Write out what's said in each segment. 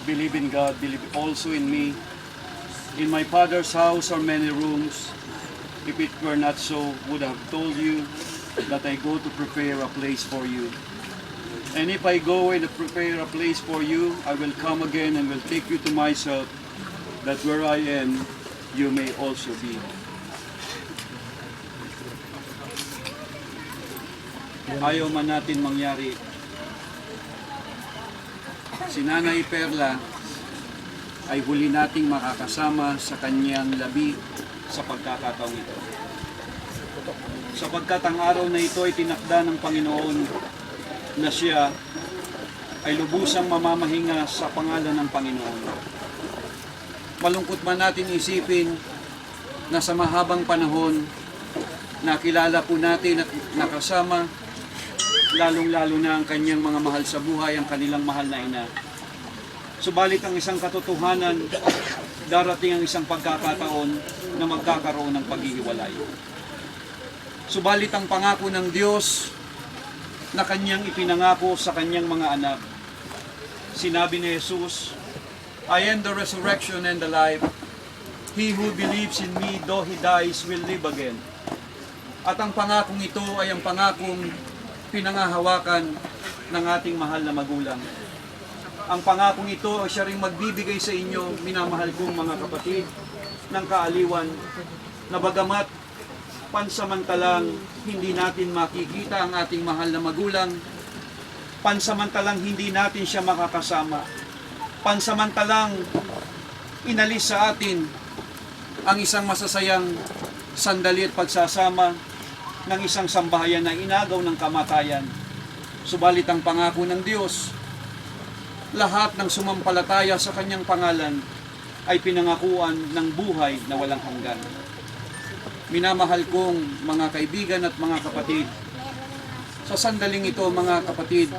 believe in God, believe also in me. In my Father's house are many rooms. If it were not so, would have told you that I go to prepare a place for you. And if I go and prepare a place for you, I will come again and will take you to myself, that where I am, you may also be. Ayaw man natin mangyari. Si Nanay Perla ay huli nating makakasama sa kanyang labi sa pagkakataong ito. Sapagkat ang araw na ito ay tinakda ng Panginoon na siya ay lubusang mamamahinga sa pangalan ng Panginoon. Malungkot man natin isipin na sa mahabang panahon nakilala po natin at nakasama lalong-lalo na ang kanyang mga mahal sa buhay, ang kanilang mahal na ina. Subalit ang isang katotohanan, darating ang isang pagkakataon na magkakaroon ng paghihiwalay. Subalit ang pangako ng Diyos na kanyang ipinangako sa kanyang mga anak. Sinabi ni Jesus, I am the resurrection and the life. He who believes in me, though he dies, will live again. At ang pangakong ito ay ang pangakong pinangahawakan ng ating mahal na magulang. Ang pangakong ito ay siya ring magbibigay sa inyo, minamahal kong mga kapatid, ng kaaliwan na bagamat pansamantalang hindi natin makikita ang ating mahal na magulang, pansamantalang hindi natin siya makakasama, pansamantalang inalis sa atin ang isang masasayang sandali at pagsasama ng isang sambahayan na inagaw ng kamatayan. Subalit ang pangako ng Diyos, lahat ng sumampalataya sa kanyang pangalan ay pinangakuan ng buhay na walang hanggan. Minamahal kong mga kaibigan at mga kapatid, sa sandaling ito mga kapatid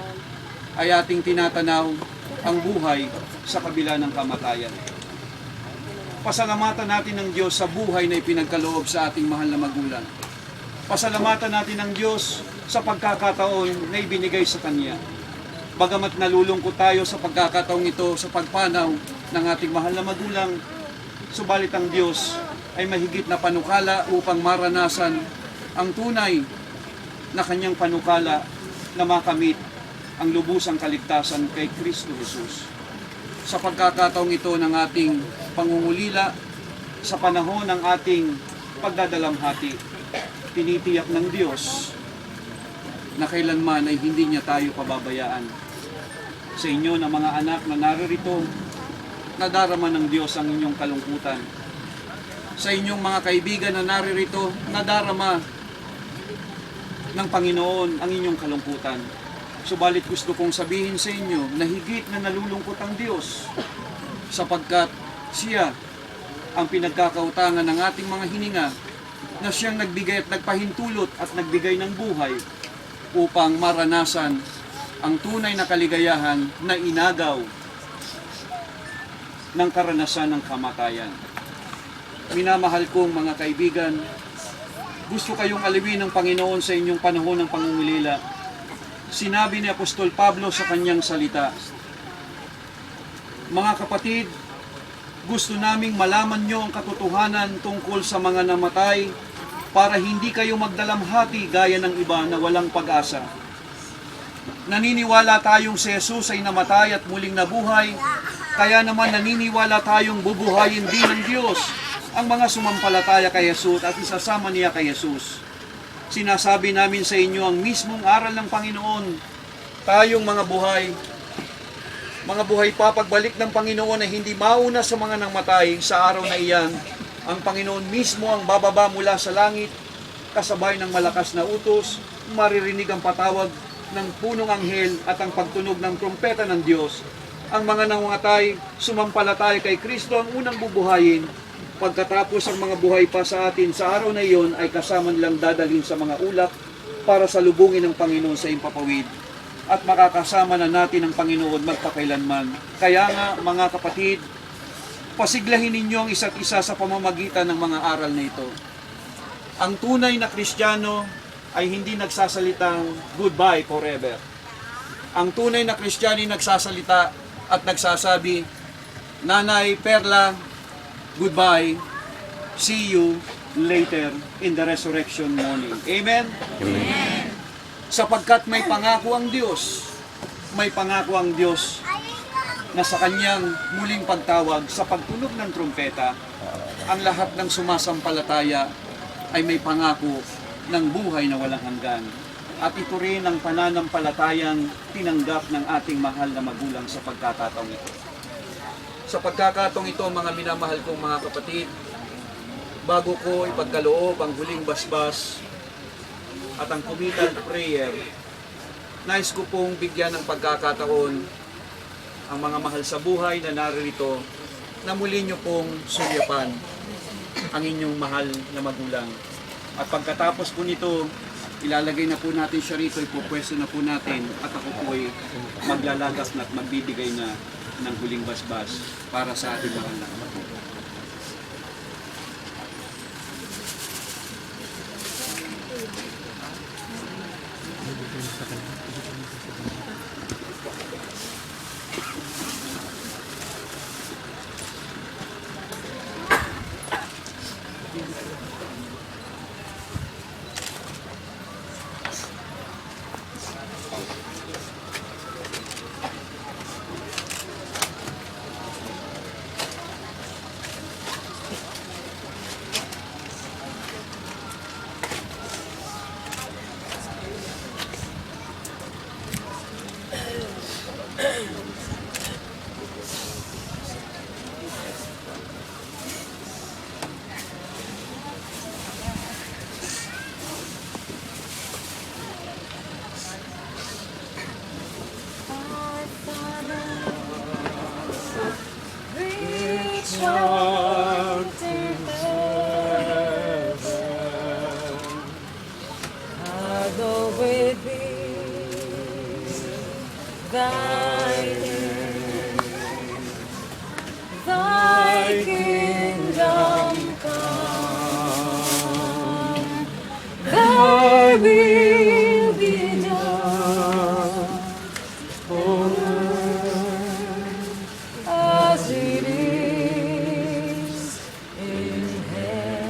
ay ating tinatanaw ang buhay sa kabila ng kamatayan. Pasalamatan natin ng Diyos sa buhay na ipinagkaloob sa ating mahal na magulang. Pasalamatan natin ng Diyos sa pagkakataon na ibinigay sa Kanya. Bagamat nalulungkot tayo sa pagkakataong ito sa pagpanaw ng ating mahal na magulang, subalit ang Diyos ay mahigit na panukala upang maranasan ang tunay na Kanyang panukala na makamit ang lubusang kaligtasan kay Kristo Jesus. Sa pagkakataong ito ng ating pangungulila, sa panahon ng ating pagdadalamhati, tinitiyak ng Diyos na kailanman ay hindi niya tayo pababayaan. Sa inyo na mga anak na naririto, nadarama ng Diyos ang inyong kalungkutan. Sa inyong mga kaibigan na naririto, nadarama ng Panginoon ang inyong kalungkutan. Subalit gusto kong sabihin sa inyo na higit na nalulungkot ang Diyos sapagkat siya ang pinagkakautangan ng ating mga hininga na siyang nagbigay at nagpahintulot at nagbigay ng buhay upang maranasan ang tunay na kaligayahan na inagaw ng karanasan ng kamatayan. Minamahal kong mga kaibigan, gusto kayong aliwin ng Panginoon sa inyong panahon ng pangungulila. Sinabi ni Apostol Pablo sa kanyang salita, mga kapatid, gusto naming malaman nyo ang katotohanan tungkol sa mga namatay para hindi kayo magdalamhati gaya ng iba na walang pag-asa. Naniniwala tayong si Jesus ay namatay at muling nabuhay, kaya naman naniniwala tayong bubuhayin din ng Diyos ang mga sumampalataya kay Jesus at isasama niya kay Jesus. Sinasabi namin sa inyo ang mismong aral ng Panginoon, tayong mga buhay pa pagbalik ng Panginoon ay hindi mauna sa mga namatay sa araw na iyan. Ang Panginoon mismo ang bababa mula sa langit, kasabay ng malakas na utos, maririnig ang patawag ng punong anghel at ang pagtunog ng trumpeta ng Diyos. Ang mga nangungatay, sumampalataya kay Kristo ang unang bubuhayin. Pagkatapos ang mga buhay pa sa atin sa araw na iyon ay kasama nilang dadalhin sa mga ulap para salubungin ng Panginoon sa impapawid. At makakasama na natin ang Panginoon magpakailanman. Kaya nga mga kapatid, pasiglahin ninyo ang isa't isa sa pamamagitan ng mga aral na ito. Ang tunay na Kristiyano ay hindi nagsasalitang goodbye forever. Ang tunay na Kristiyano ay nagsasalita, at nagsasabi, Nanay Perla, goodbye. See you later in the resurrection morning. Amen? Amen. Sapagkat may pangako ang Diyos. May pangako ang Diyos na sa kanyang muling pagtawag sa pagtunog ng trumpeta, ang lahat ng sumasampalataya ay may pangako ng buhay na walang hanggan. At ito rin ang pananampalatayang tinanggap ng ating mahal na magulang sa pagkakataong ito. Sa pagkakataong ito, mga minamahal kong mga kapatid, bago ko ipagkaloob ang huling basbas at ang committal prayer, nais ko pong bigyan ng pagkakataon ang mga mahal sa buhay na narito na muli nyo pong suryapan ang inyong mahal na magulang. At pagkatapos po nito, ilalagay na po natin siya rito, ipupwesto na po natin at ako po ay maglalagas na at magbibigay na ng huling basbas para sa ating mahal na kapatid. Hallowed be thy name, thy kingdom come, thy will be done on earth as it is in heaven.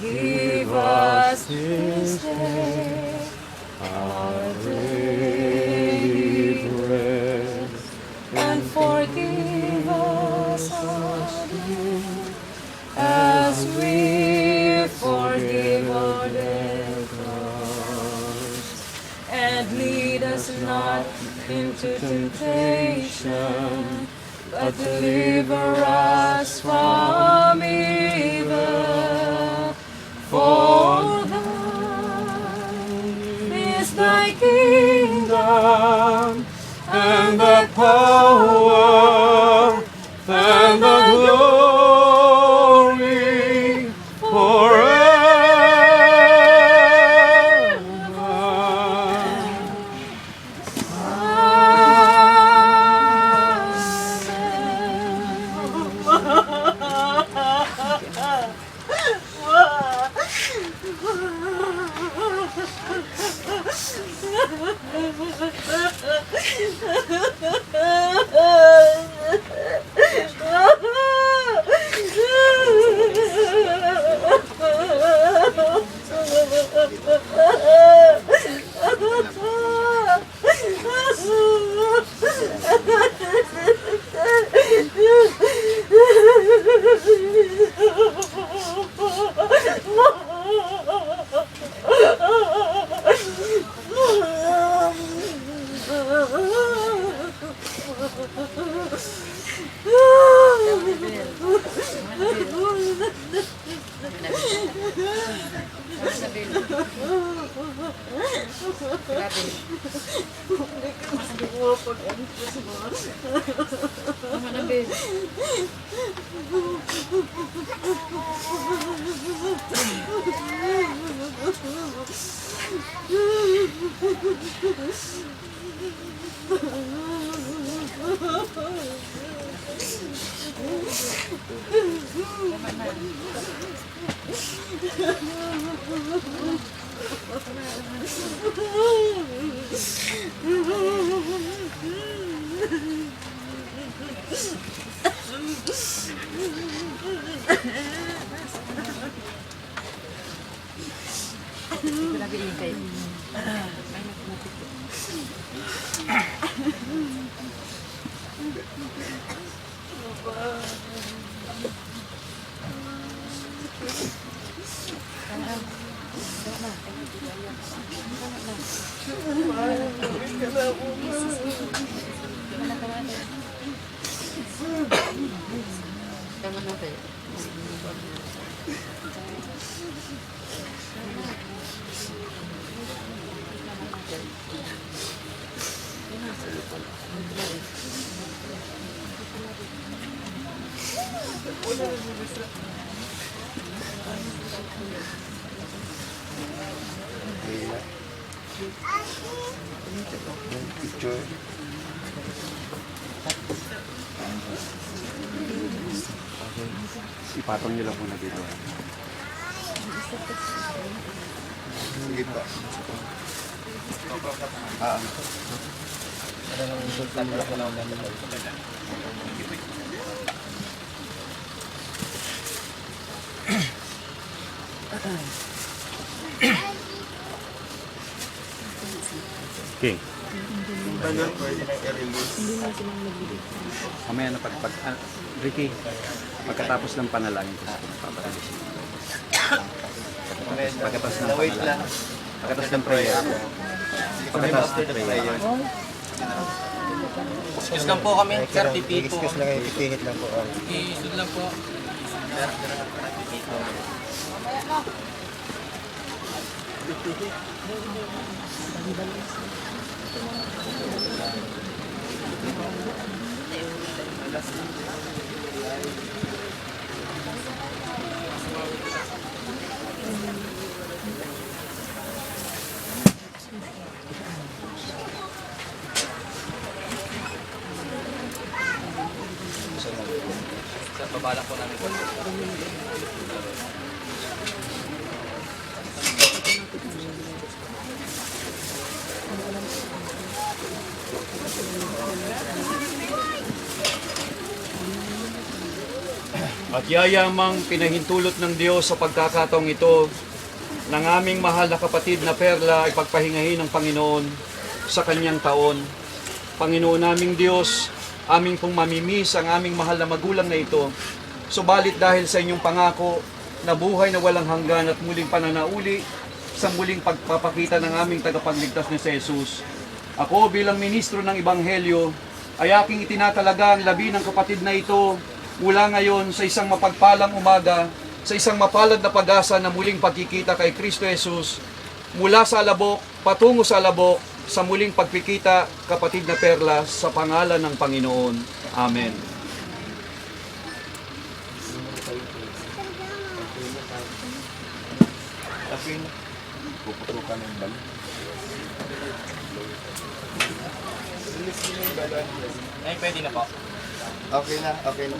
Give us this day our daily bread, and forgive us our debts as we forgive our debtors. And lead us not into temptation, but deliver us from evil. For thine is thy kingdom, and the power, and the glory Picture. Ipatong nyo lang muna dito. Sige pa. Okay. Ganun, pwede na i-release. Mamaya na Ricky, pagkatapos ng panalangin ko sa pagpapalisin. Pagkatapos ng Wait lang. panalangin. Pagkatapos ng prayer. Pagkatapos ng prayer. Excuse lang po kami, sir, titito. Excuse lang, itihit lang po. Isud lang po. Sir, babalak po namin po. At yayamang pinahintulot ng Diyos sa pagkakataong ito ng aming mahal na kapatid na Perla ay pagpahingahin ng Panginoon sa kanyang taon. Panginoon naming Diyos, aming pong mamimiss ang aming mahal na magulang na ito. Subalit dahil sa inyong pangako na buhay na walang hanggan at muling pananauli sa muling pagpapakita ng aming tagapagligtas na si Jesus, ako bilang ministro ng Ebanghelyo ay aking itinatalaga ang labi ng kapatid na ito mula ngayon sa isang mapagpalang umaga, sa isang mapalad na pag-asa na muling pagkikita kay Kristo Jesus, mula sa alabok, patungo sa alabok, sa muling pagkikita, kapatid na Perla, sa pangalan ng Panginoon. Amen. Tapin. Puputukan ng bal. Ay, pwede na po. Okay na, okay na.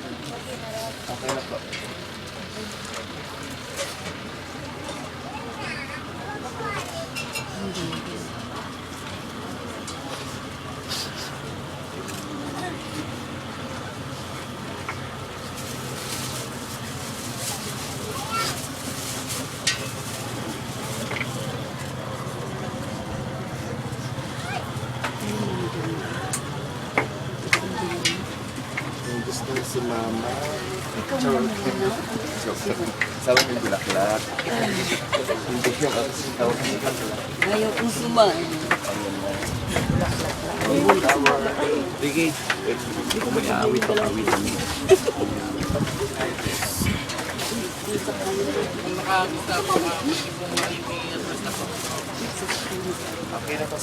Okay na po. Gusto si Mama. Ikaw sabi ng bulaklak. Hindi siya kasi tawag ng bulaklak. Ayaw kong sumain. Ricky, may awit pa awit. Okay na po.